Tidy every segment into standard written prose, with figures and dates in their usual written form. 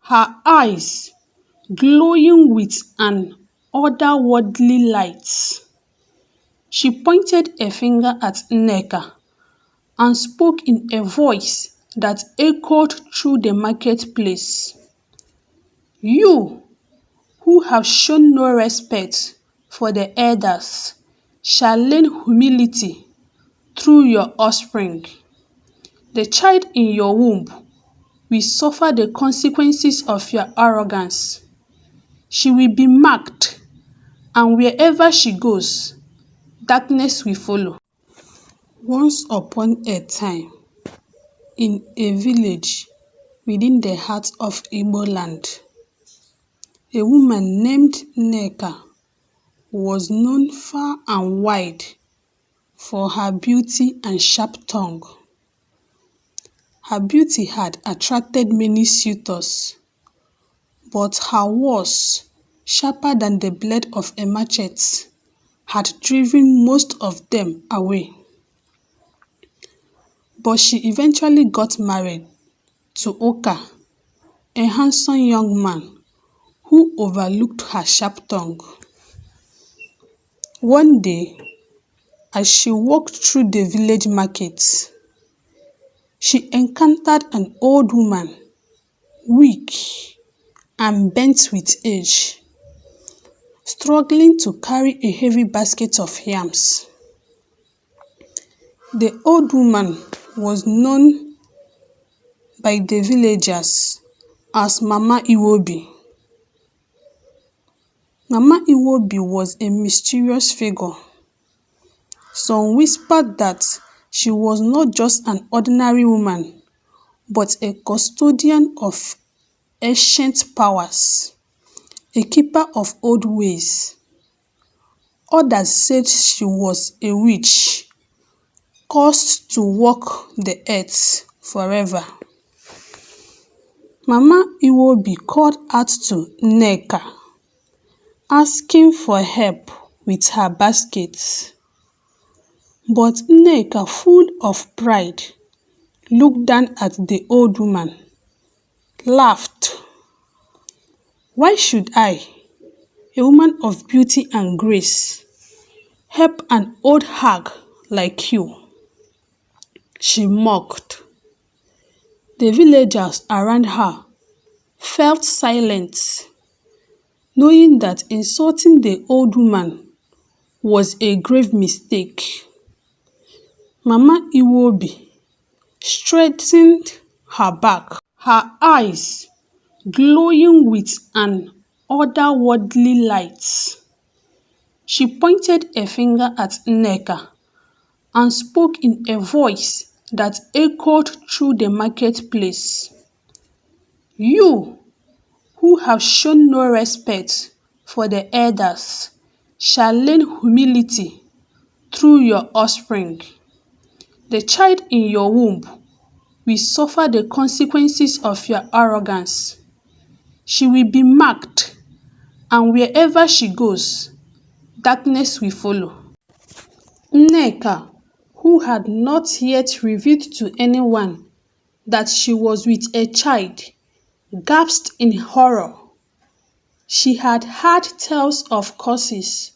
her eyes glowing with an otherworldly light. She pointed a finger at Nneka and spoke in a voice that echoed through the marketplace. You, who have shown no respect for the elders, shall learn humility through your offspring. The child in your womb will suffer the consequences of your arrogance. She will be marked, and wherever she goes, darkness will follow. Once upon a time, in a village within the heart of Igbo land, a woman named Nneka was known far and wide for her beauty and sharp tongue. Her beauty had attracted many suitors, but her words, sharper than the blade of a machete, had driven most of them away. But she eventually got married to Oka, a handsome young man who overlooked her sharp tongue. One day, as she walked through the village market, she encountered an old woman, weak and bent with age, struggling to carry a heavy basket of yams. The old woman was known by the villagers as Mama Iwobi. Mama Iwobi was a mysterious figure. Some whispered that she was not just an ordinary woman, but a custodian of ancient powers, a keeper of old ways. Others said she was a witch, cursed to walk the earth forever. Mama Iwobi called out to Nneka, asking for help with her basket. But Nneka, full of pride, looked down at the old woman, laughed. Why should I, a woman of beauty and grace, help an old hag like you? She mocked. The villagers around her felt silent, knowing that insulting the old woman was a grave mistake. Mama Iwobi straightened her back, her eyes glowing with an otherworldly light. She pointed a finger at Nneka and spoke in a voice that echoed through the marketplace. You, who have shown no respect for the elders, shall learn humility through your offspring. The child in your womb will suffer the consequences of your arrogance. She will be marked, and wherever she goes, darkness will follow. Nneka, who had not yet revealed to anyone that she was with a child, gasped in horror. She had heard tales of curses,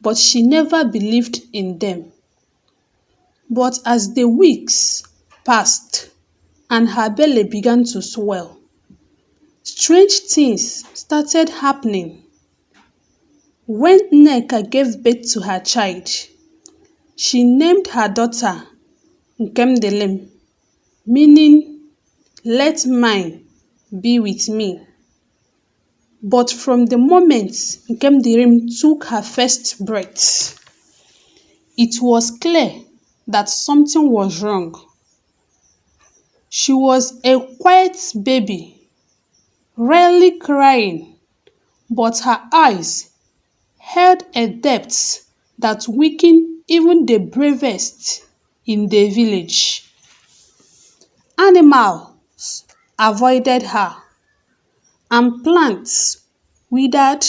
but she never believed in them. But as the weeks passed and her belly began to swell, strange things started happening. When Nneka gave birth to her child, she named her daughter Nkemdelim, meaning, let mine be with me. But from the moment Nkemdelim took her first breath, it was clear that something was wrong. She was a quiet baby, rarely crying, but her eyes held a depth that weakened even the bravest in the village. Animals avoided her, and plants withered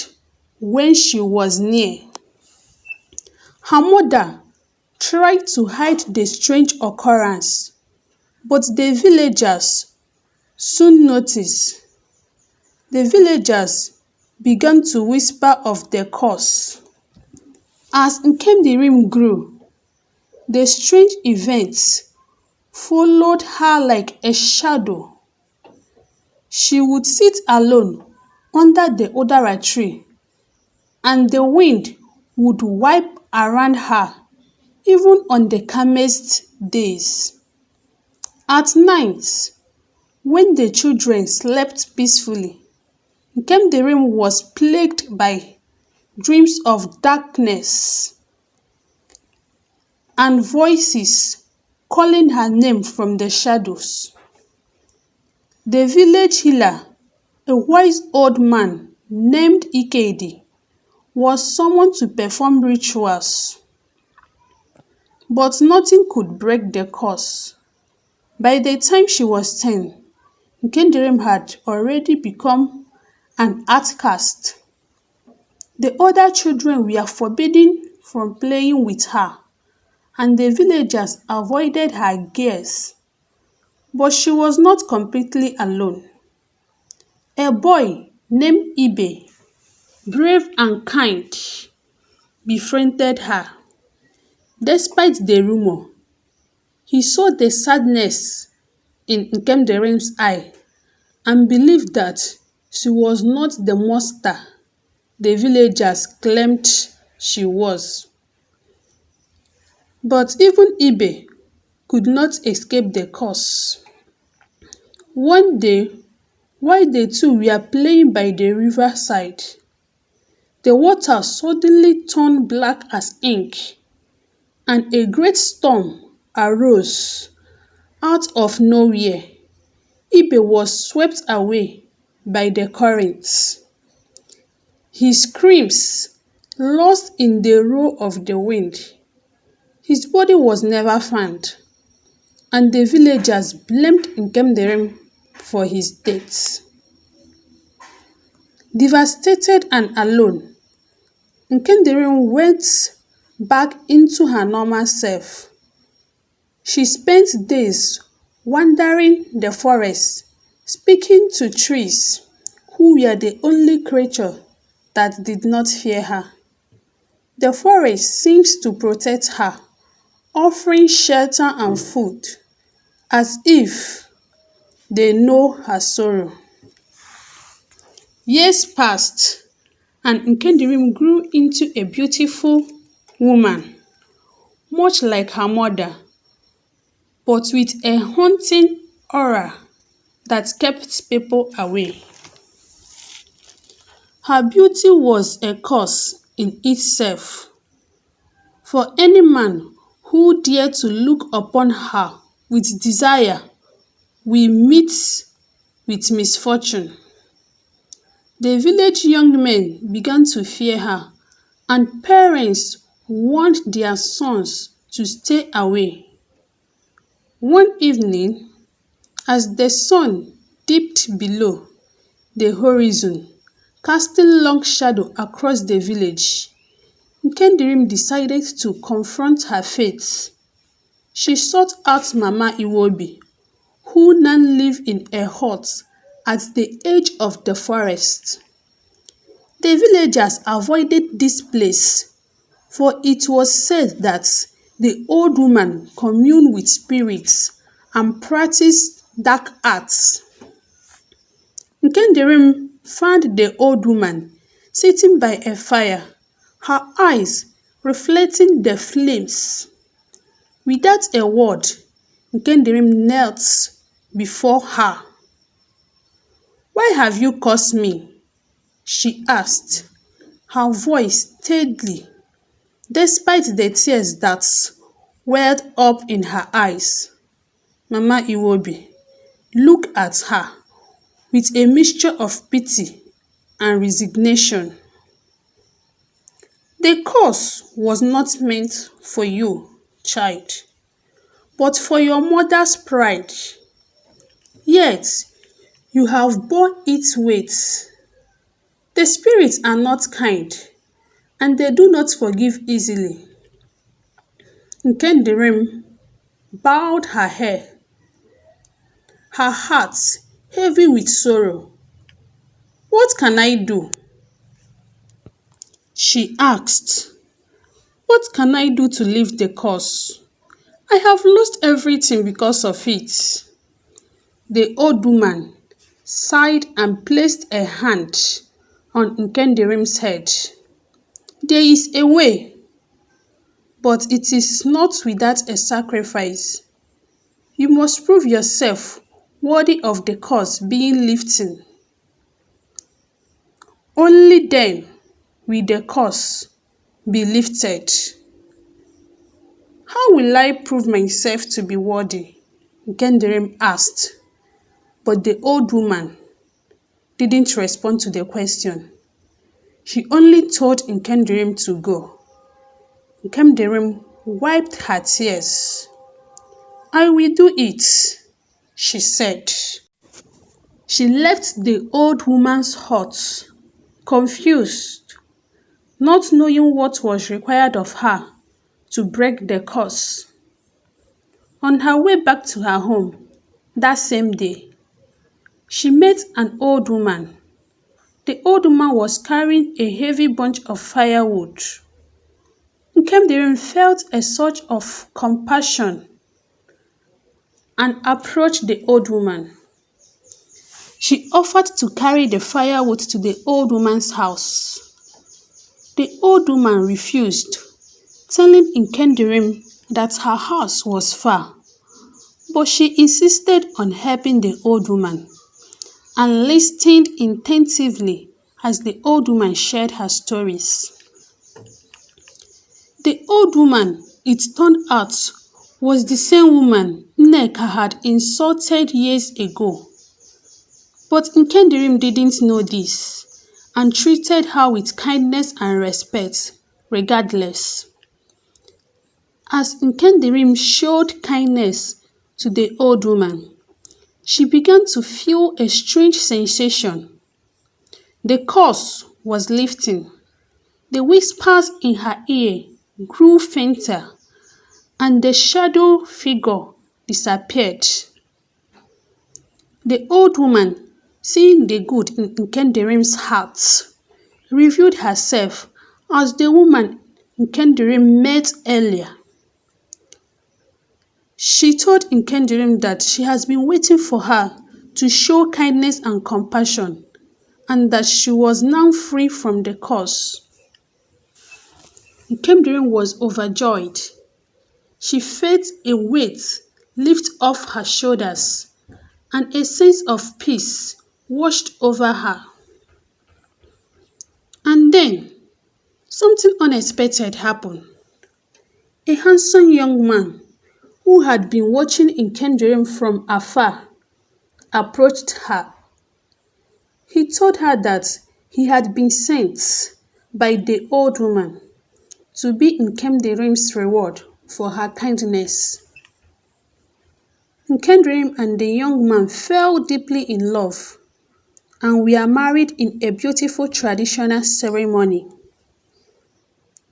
when she was near. Her mother tried to hide the strange occurrence, but the villagers soon noticed. The villagers began to whisper of the curse. As Nkemdirim grew, the strange events followed her like a shadow. She would sit alone under the odara tree, and the wind would wipe around her even on the calmest days. At night, when the children slept peacefully, Nkemdirim was plagued by dreams of darkness and voices calling her name from the shadows. The village healer, a wise old man named Ikedi, was summoned to perform rituals, but nothing could break the curse. By the time she was 10, Nkemdirim had already become an outcast. The other children were forbidden from playing with her, and the villagers avoided her gaze. But she was not completely alone. A boy named Ibe, brave and kind, befriended her. Despite the rumor, he saw the sadness in Nkemdirim's eye and believed that she was not the monster the villagers claimed she was. But even Ibe could not escape the curse. One day, while the two were playing by the riverside, the water suddenly turned black as ink, and a great storm arose out of nowhere. Ibe was swept away by the currents. His screams lost in the roar of the wind. His body was never found, and the villagers blamed Nkemdirim for his death. Devastated and alone, Nkemdirim went back into her normal self. She spent days wandering the forest, speaking to trees, who were the only creature that did not fear her. The forest seems to protect her, offering shelter and food, as if they know her sorrow. Years passed, and Nkemdirim grew into a beautiful woman, much like her mother, but with a haunting aura that kept people away. Her beauty was a curse in itself, for any man who dared to look upon her with desire will meet with misfortune. The village young men began to fear her, and parents warned their sons to stay away. One evening, as the sun dipped below the horizon, casting long shadow across the village, Nkemdirim decided to confront her fate. She sought out Mama Iwobi, who now lived in a hut at the edge of the forest. The villagers avoided this place, for it was said that the old woman communed with spirits and practiced dark arts. Nkemdirim found the old woman sitting by a fire, her eyes reflecting the flames. Without a word, Nkemdirim knelt before her. "Why have you cursed me?" she asked, her voice steady, despite the tears that welled up in her eyes. Mama Iwobi looked at her with a mixture of pity and resignation. "The curse was not meant for you, child, but for your mother's pride. Yet you have borne its weight. The spirits are not kind, and they do not forgive easily." Nkemdirim bowed her head, her heart heavy with sorrow. "What can I do?" she asked. "What can I do to leave the curse? I have lost everything because of it." The old woman sighed and placed a hand on Nkendirim's head. "There is a way, but it is not without a sacrifice. You must prove yourself worthy of the curse being lifted. Only then will the curse be lifted." "How will I prove myself to be worthy?" Nkendirim asked, but the old woman didn't respond to the question. She only told Nkendirim to go. Nkendirim wiped her tears. "I will do it," she said. She left the old woman's hut, confused, not knowing what was required of her to break the curse. On her way back to her home that same day, she met an old woman. The old woman was carrying a heavy bunch of firewood. Nkendirim felt a surge of compassion and approached the old woman. She offered to carry the firewood to the old woman's house. The old woman refused, telling Nkendirim that her house was far, but she insisted on helping the old woman and listened attentively as the old woman shared her stories. The old woman, it turned out, was the same woman Nneka had insulted years ago. But Nkendirim didn't know this and treated her with kindness and respect regardless. As Nkendirim showed kindness to the old woman, she began to feel a strange sensation. The curse was lifting. The whispers in her ear grew fainter, and the shadow figure disappeared. The old woman, seeing the good in Nkendirim's heart, revealed herself as the woman Nkendirim met earlier. She told Nkendirim that she has been waiting for her to show kindness and compassion, and that she was now free from the curse. Nkendirim was overjoyed. She felt a weight lift off her shoulders, and a sense of peace washed over her. And then, something unexpected happened. A handsome young man who had been watching Nkendirim from afar approached her. He told her that he had been sent by the old woman to be Nkendirim's reward for her kindness. Nkendirim and the young man fell deeply in love and were married in a beautiful traditional ceremony.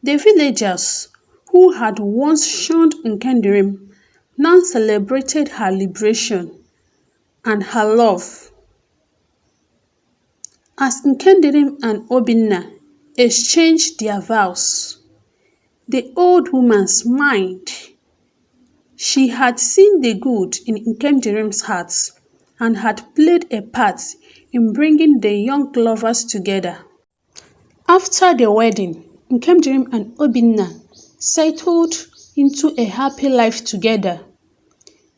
The villagers who had once shunned Nkendirim now celebrated her liberation and her love. As Nkendirim and Obinna exchanged their vows, the old woman smiled. She had seen the good in Nkendirim's heart and had played a part in bringing the young lovers together. After the wedding, Nkendirim and Obinna settled into a happy life together.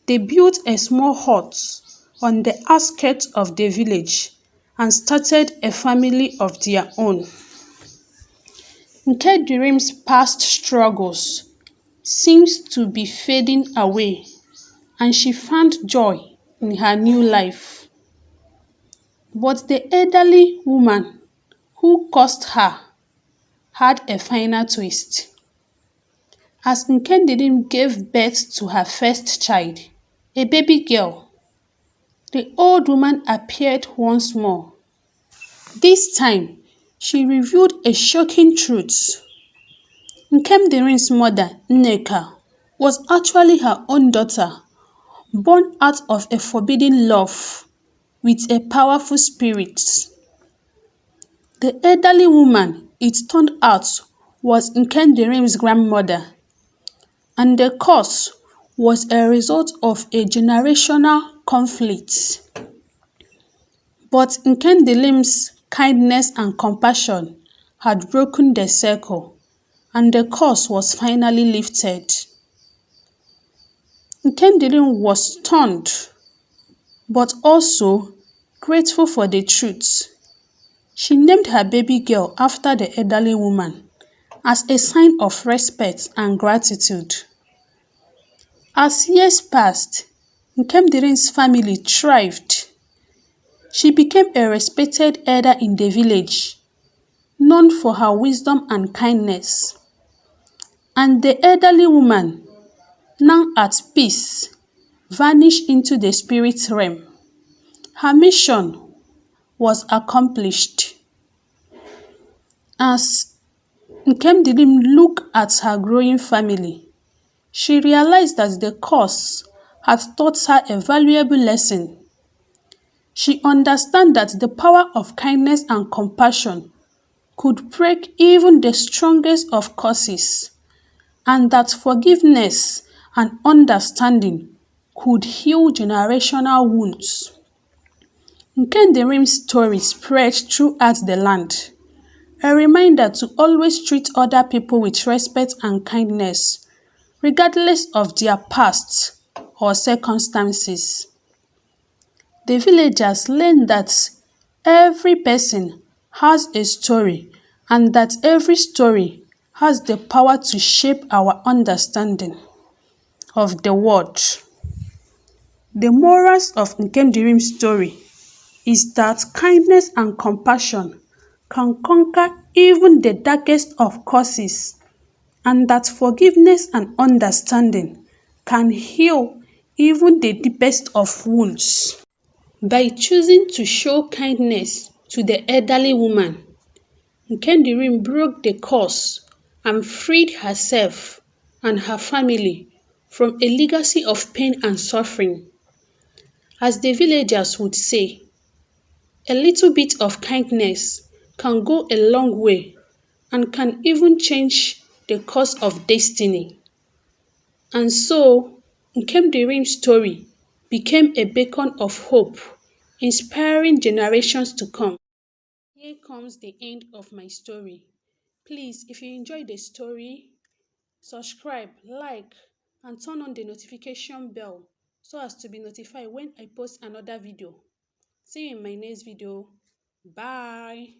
They built a small hut on the outskirts of the village and started a family of their own. Nkendirim's past struggles seemed to be fading away, and she found joy in her new life. But the elderly woman who cursed her had a final twist. As Nkendirim gave birth to her first child, a baby girl, the old woman appeared once more. This time, she revealed a shocking truth. Nkendirim's mother, Nneka, was actually her own daughter, born out of a forbidden love with a powerful spirit. The elderly woman, it turned out, was Nkendirim's grandmother, and the cause was a result of a generational conflict. But Nkendirim's kindness and compassion had broken the circle, and the curse was finally lifted. Nkendirim was stunned, but also grateful for the truth. She named her baby girl after the elderly woman as a sign of respect and gratitude. As years passed, Nkemdirim's family thrived. She became a respected elder in the village, known for her wisdom and kindness. And the elderly woman, now at peace, vanished into the spirit realm. Her mission was accomplished. As Nkemdirim looked at her growing family, she realized that the curse had taught her a valuable lesson. She understood that the power of kindness and compassion could break even the strongest of curses, and that forgiveness and understanding could heal generational wounds. Nkendirim's story spread throughout the land, a reminder to always treat other people with respect and kindness, regardless of their past or circumstances. The villagers learned that every person has a story and that every story has the power to shape our understanding of the world. The morals of Nkemdirim's story is that kindness and compassion can conquer even the darkest of curses, and that forgiveness and understanding can heal even the deepest of wounds. By choosing to show kindness to the elderly woman, Nkendirim broke the curse and freed herself and her family from a legacy of pain and suffering. As the villagers would say, a little bit of kindness can go a long way and can even change the course of destiny. And so, Nkemdirim's story became a beacon of hope, inspiring generations to come. Here comes the end of my story. Please, if you enjoyed the story, subscribe, like, and turn on the notification bell so as to be notified when I post another video. See you in my next video. Bye.